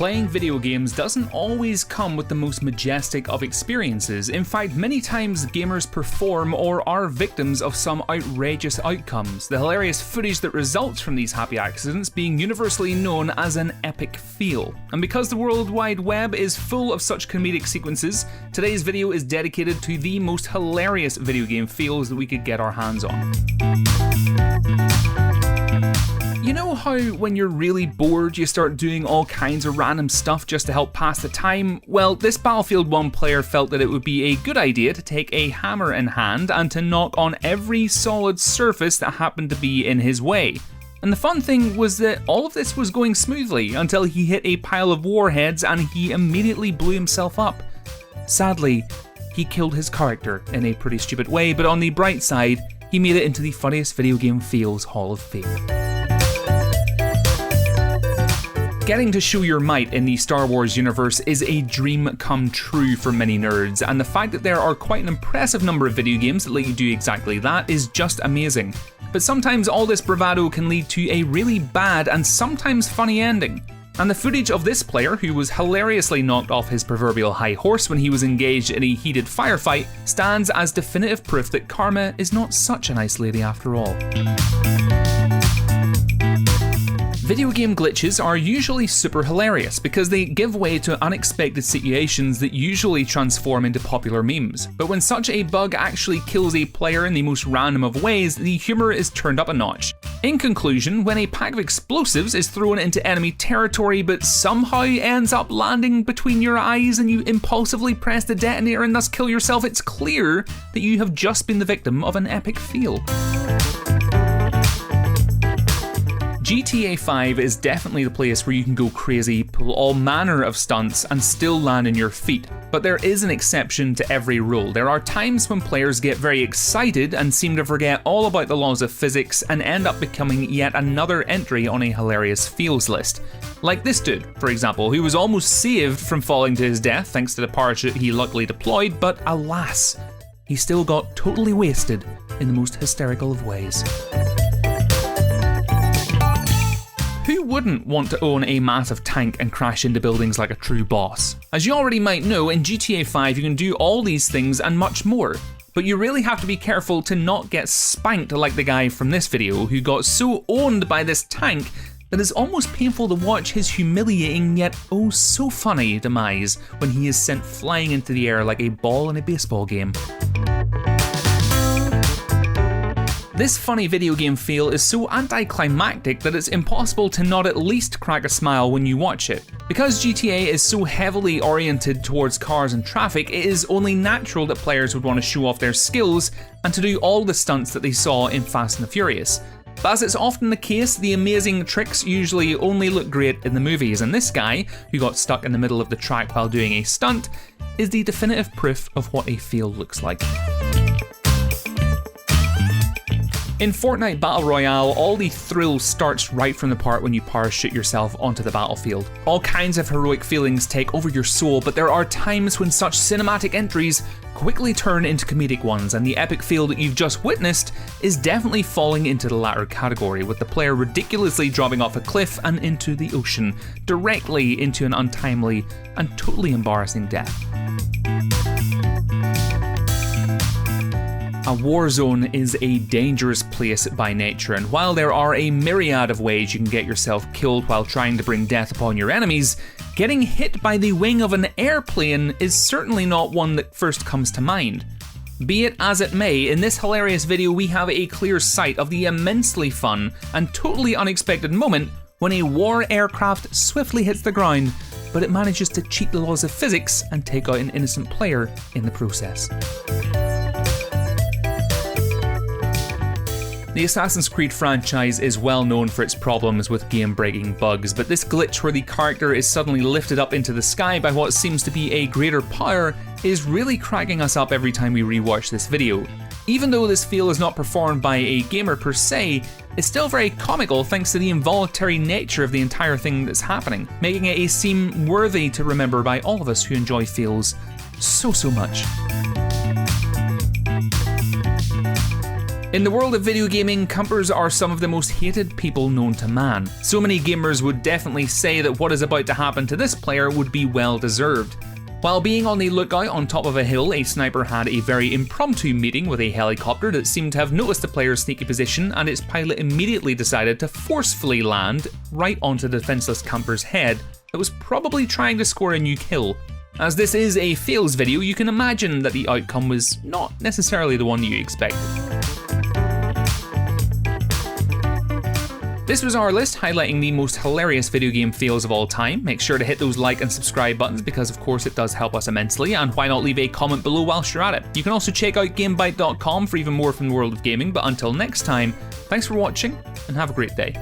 Playing video games doesn't always come with the most majestic of experiences. In fact, many times gamers perform or are victims of some outrageous outcomes, the hilarious footage that results from these happy accidents being universally known as an epic fail. And because the World Wide Web is full of such comedic sequences, today's video is dedicated to the most hilarious video game fails that we could get our hands on. You know how when you're really bored you start doing all kinds of random stuff just to help pass the time? Well, this Battlefield 1 player felt that it would be a good idea to take a hammer in hand and to knock on every solid surface that happened to be in his way. And the fun thing was that all of this was going smoothly until he hit a pile of warheads and he immediately blew himself up. Sadly, he killed his character in a pretty stupid way, but on the bright side, he made it into the funniest video game fails Hall of Fame. Getting to show your might in the Star Wars universe is a dream come true for many nerds, and the fact that there are quite an impressive number of video games that let you do exactly that is just amazing. But sometimes all this bravado can lead to a really bad and sometimes funny ending. And the footage of this player, who was hilariously knocked off his proverbial high horse when he was engaged in a heated firefight, stands as definitive proof that karma is not such a nice lady after all. Video game glitches are usually super hilarious because they give way to unexpected situations that usually transform into popular memes. But when such a bug actually kills a player in the most random of ways, the humour is turned up a notch. In conclusion, when a pack of explosives is thrown into enemy territory but somehow ends up landing between your eyes and you impulsively press the detonator and thus kill yourself, it's clear that you have just been the victim of an epic fail. GTA 5 is definitely the place where you can go crazy, pull all manner of stunts, and still land on your feet. But there is an exception to every rule. There are times when players get very excited and seem to forget all about the laws of physics and end up becoming yet another entry on a hilarious fails list. Like this dude, for example, who was almost saved from falling to his death thanks to the parachute he luckily deployed, but alas, he still got totally wasted in the most hysterical of ways. Who wouldn't want to own a massive tank and crash into buildings like a true boss? As you already might know, in GTA 5 you can do all these things and much more, but you really have to be careful to not get spanked like the guy from this video who got so owned by this tank that it's almost painful to watch his humiliating yet oh so funny demise when he is sent flying into the air like a ball in a baseball game. This funny video game fail is so anticlimactic that it's impossible to not at least crack a smile when you watch it. Because GTA is so heavily oriented towards cars and traffic, it is only natural that players would want to show off their skills and to do all the stunts that they saw in Fast and the Furious. But as it's often the case, the amazing tricks usually only look great in the movies, and this guy, who got stuck in the middle of the track while doing a stunt, is the definitive proof of what a fail looks like. In FORTNITE Battle Royale, all the thrill starts right from the part when you parachute yourself onto the battlefield. All kinds of heroic feelings take over your soul, but there are times when such cinematic entries quickly turn into comedic ones, and the epic fail that you've just witnessed is definitely falling into the latter category, with the player ridiculously dropping off a cliff and into the ocean, directly into an untimely and totally embarrassing death. A war zone is a dangerous place by nature, and while there are a myriad of ways you can get yourself killed while trying to bring death upon your enemies, getting hit by the wing of an airplane is certainly not one that first comes to mind. Be it as it may, in this hilarious video we have a clear sight of the immensely fun and totally unexpected moment when a war aircraft swiftly hits the ground, but it manages to cheat the laws of physics and take out an innocent player in the process. The Assassin's Creed franchise is well known for its problems with game-breaking bugs, but this glitch where the character is suddenly lifted up into the sky by what seems to be a greater power is really cracking us up every time we rewatch this video. Even though this fail is not performed by a gamer per se, it's still very comical thanks to the involuntary nature of the entire thing that's happening, making it a scene worthy to remember by all of us who enjoy fails so much. In the world of video gaming, campers are some of the most hated people known to man. So many gamers would definitely say that what is about to happen to this player would be well deserved. While being on the lookout on top of a hill, a sniper had a very impromptu meeting with a helicopter that seemed to have noticed the player's sneaky position, and its pilot immediately decided to forcefully land right onto the defenseless camper's head that was probably trying to score a new kill. As this is a fails video, you can imagine that the outcome was not necessarily the one you expected. This was our list highlighting the most hilarious video game fails of all time. Make sure to hit those like and subscribe buttons because of course it does help us immensely, and why not leave a comment below whilst you're at it. You can also check out GameBite.com for even more from the world of gaming, but until next time, thanks for watching and have a great day.